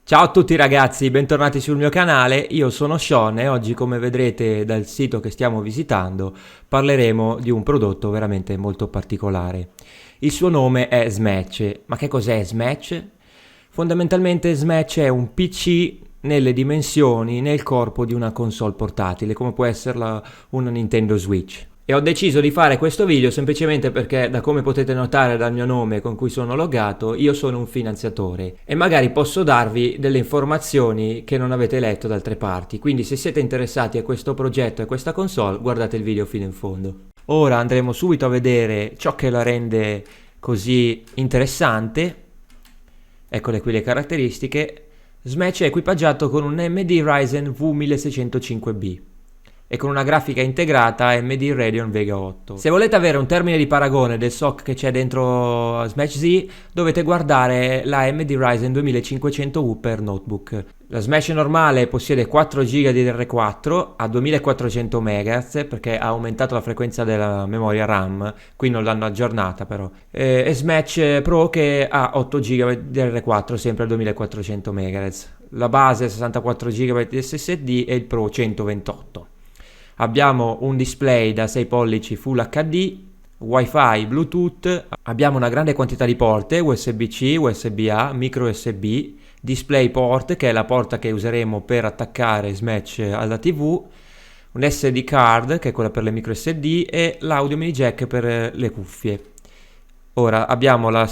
Ciao a tutti ragazzi, bentornati sul mio canale, io sono Sean e oggi, come vedrete dal sito che stiamo visitando, parleremo di un prodotto veramente molto particolare. Il suo nome è Smatch. Ma che cos'è Smatch? Fondamentalmente Smatch è un PC nelle dimensioni, nel corpo di una console portatile, come può essere una Nintendo Switch. E ho deciso di fare questo video semplicemente perché, da come potete notare dal mio nome con cui sono loggato, io sono un finanziatore e magari posso darvi delle informazioni che non avete letto da altre parti. Quindi se siete interessati a questo progetto e a questa console, guardate il video fino in fondo. Ora andremo subito a vedere ciò che la rende così interessante. Eccole qui le caratteristiche. Smatch è equipaggiato con un AMD Ryzen V1605B e con una grafica integrata AMD Radeon Vega 8. Se volete avere un termine di paragone del SoC che c'è dentro Smatch Z, dovete guardare la AMD Ryzen 2500U per notebook. La Smatch normale possiede 4 GB di DDR4 a 2400 MHz perché ha aumentato la frequenza della memoria RAM, qui non l'hanno aggiornata però. E Smatch Pro che ha 8 GB di DDR4 sempre a 2400 MHz. La base è 64 GB di SSD e il Pro 128. Abbiamo un display da 6 pollici Full HD, Wi-Fi, Bluetooth, abbiamo una grande quantità di porte, USB-C, USB-A, micro USB, DisplayPort che è la porta che useremo per attaccare Smatch alla TV, un SD card che è quella per le micro SD e l'audio mini jack per le cuffie. Ora abbiamo la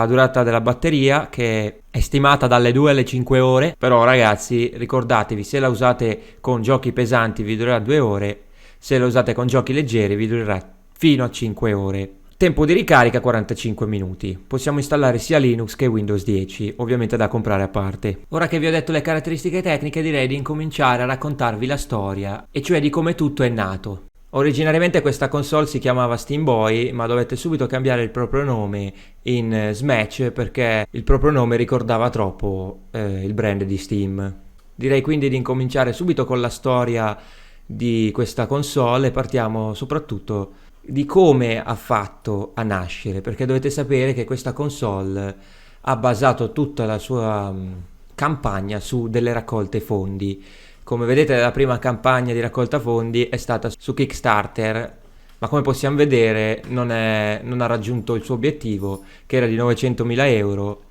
durata della batteria che è stimata dalle 2 alle 5 ore, però ragazzi ricordatevi, se la usate con giochi pesanti vi durerà 2 ore, se la usate con giochi leggeri vi durerà fino a 5 ore. Tempo di ricarica 45 minuti. Possiamo installare sia Linux che Windows 10, ovviamente da comprare a parte. Ora che vi ho detto le caratteristiche tecniche, direi di incominciare a raccontarvi la storia, e cioè di come tutto è nato. Originariamente questa console si chiamava Steam Boy, ma dovette subito cambiare il proprio nome in Smatch perché il proprio nome ricordava troppo il brand di Steam. Direi quindi di incominciare subito con la storia di questa console e partiamo soprattutto di come ha fatto a nascere, perché dovete sapere che questa console ha basato tutta la sua campagna su delle raccolte fondi. Come vedete, la prima campagna di raccolta fondi è stata su Kickstarter, ma come possiamo vedere non ha raggiunto il suo obiettivo, che era di 900.000 euro,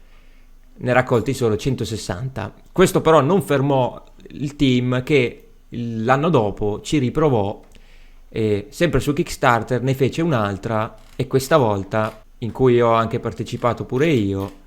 ne ha raccolti solo 160. Questo però non fermò il team, che l'anno dopo ci riprovò e sempre su Kickstarter ne fece un'altra, e questa volta, in cui ho anche partecipato pure io,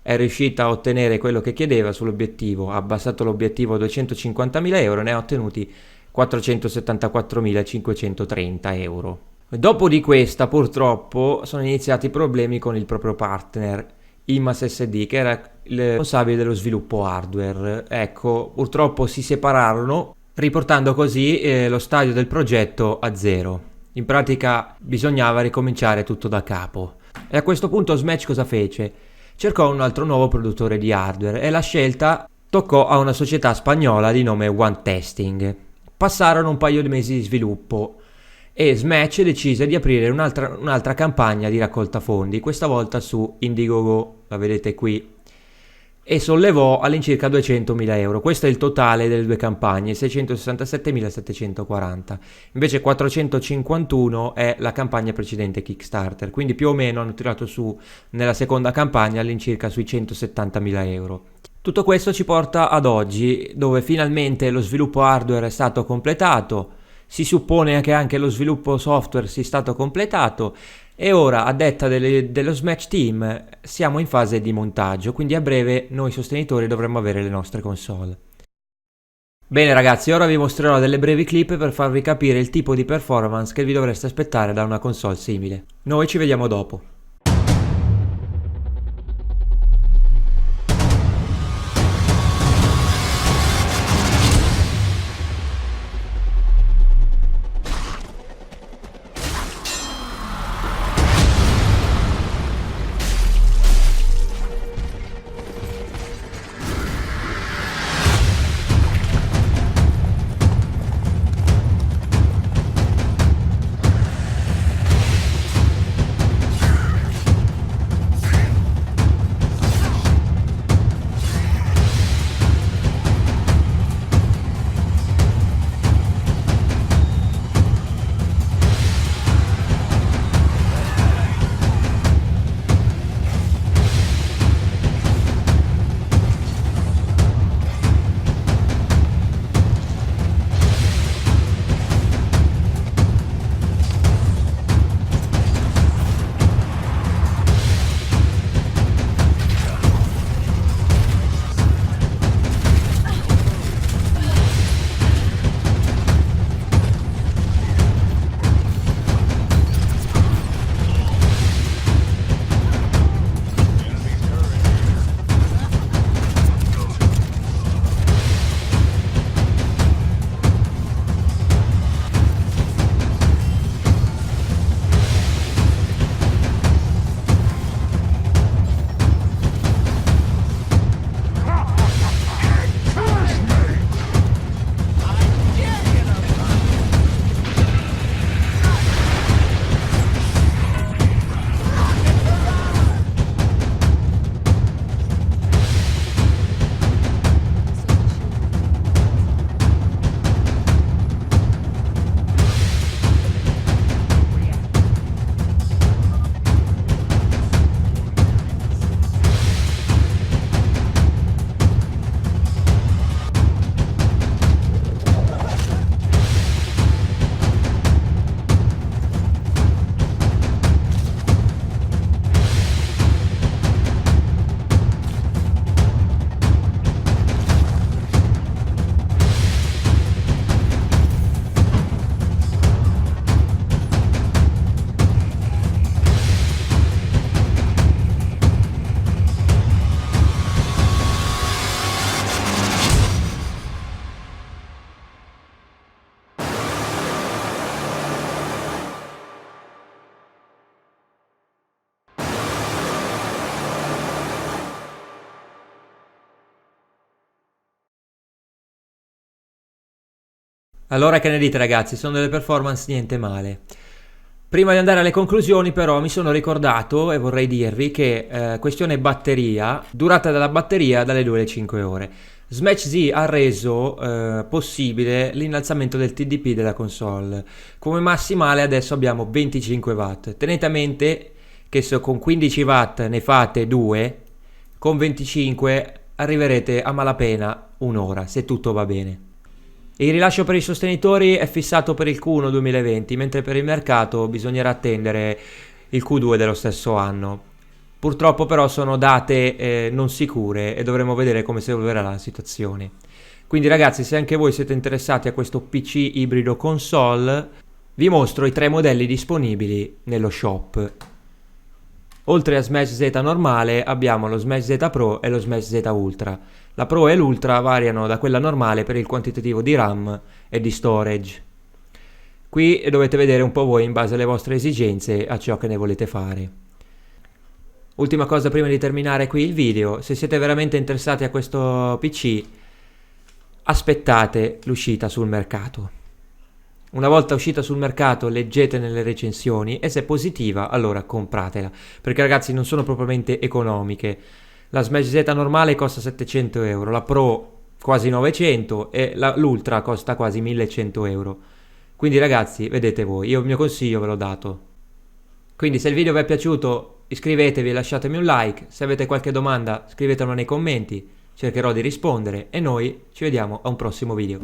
è riuscita a ottenere quello che chiedeva sull'obiettivo. Ha abbassato l'obiettivo a 250.000 euro e ne ha ottenuti 474.530 euro. Dopo di questa purtroppo sono iniziati i problemi con il proprio partner IMAS SD, che era il responsabile dello sviluppo hardware. Ecco, purtroppo si separarono, riportando così lo stadio del progetto a zero. In pratica bisognava ricominciare tutto da capo. E a questo punto Smatch cosa fece? Cercò un altro nuovo produttore di hardware e la scelta toccò a una società spagnola di nome One Testing. Passarono un paio di mesi di sviluppo e Smatch decise di aprire un'altra campagna di raccolta fondi, questa volta su Indiegogo, la vedete qui, e sollevò all'incirca 200.000 euro. Questo è il totale delle due campagne, 667.740. Invece 451 è la campagna precedente Kickstarter, quindi più o meno hanno tirato su nella seconda campagna all'incirca sui 170.000 euro. Tutto questo ci porta ad oggi, dove finalmente lo sviluppo hardware è stato completato, si suppone che anche lo sviluppo software sia stato completato, e ora, a detta dello Smatch Team, siamo in fase di montaggio, quindi a breve noi sostenitori dovremmo avere le nostre console. Bene ragazzi, ora vi mostrerò delle brevi clip per farvi capire il tipo di performance che vi dovreste aspettare da una console simile. Noi ci vediamo dopo. Allora che ne dite ragazzi? Sono delle performance niente male. Prima di andare alle conclusioni però mi sono ricordato e vorrei dirvi che questione batteria, durata della batteria dalle 2 alle 5 ore. Smash Z ha reso possibile l'innalzamento del TDP della console. Come massimale adesso abbiamo 25 watt. Tenete a mente che se con 15 watt ne fate 2, con 25 arriverete a malapena un'ora, se tutto va bene. Il rilascio per i sostenitori è fissato per il Q1 2020, mentre per il mercato bisognerà attendere il Q2 dello stesso anno. Purtroppo però sono date non sicure e dovremo vedere come si evolverà la situazione. Quindi ragazzi, se anche voi siete interessati a questo PC ibrido console, vi mostro i 3 modelli disponibili nello shop. Oltre a Smash Z normale abbiamo lo Smash Z Pro e lo Smash Z Ultra. La Pro e l'Ultra variano da quella normale per il quantitativo di RAM e di storage. Qui dovete vedere un po' voi in base alle vostre esigenze a ciò che ne volete fare. Ultima cosa prima di terminare qui il video, se siete veramente interessati a questo PC, aspettate l'uscita sul mercato. Una volta uscita sul mercato leggete nelle recensioni e se è positiva allora compratela, perché ragazzi non sono propriamente economiche. La Smash Z normale costa 700 euro, la Pro quasi 900 e l'Ultra costa quasi 1100 euro. Quindi ragazzi vedete voi, io il mio consiglio ve l'ho dato. Quindi se il video vi è piaciuto iscrivetevi e lasciatemi un like, se avete qualche domanda scrivetemela nei commenti, cercherò di rispondere e noi ci vediamo a un prossimo video.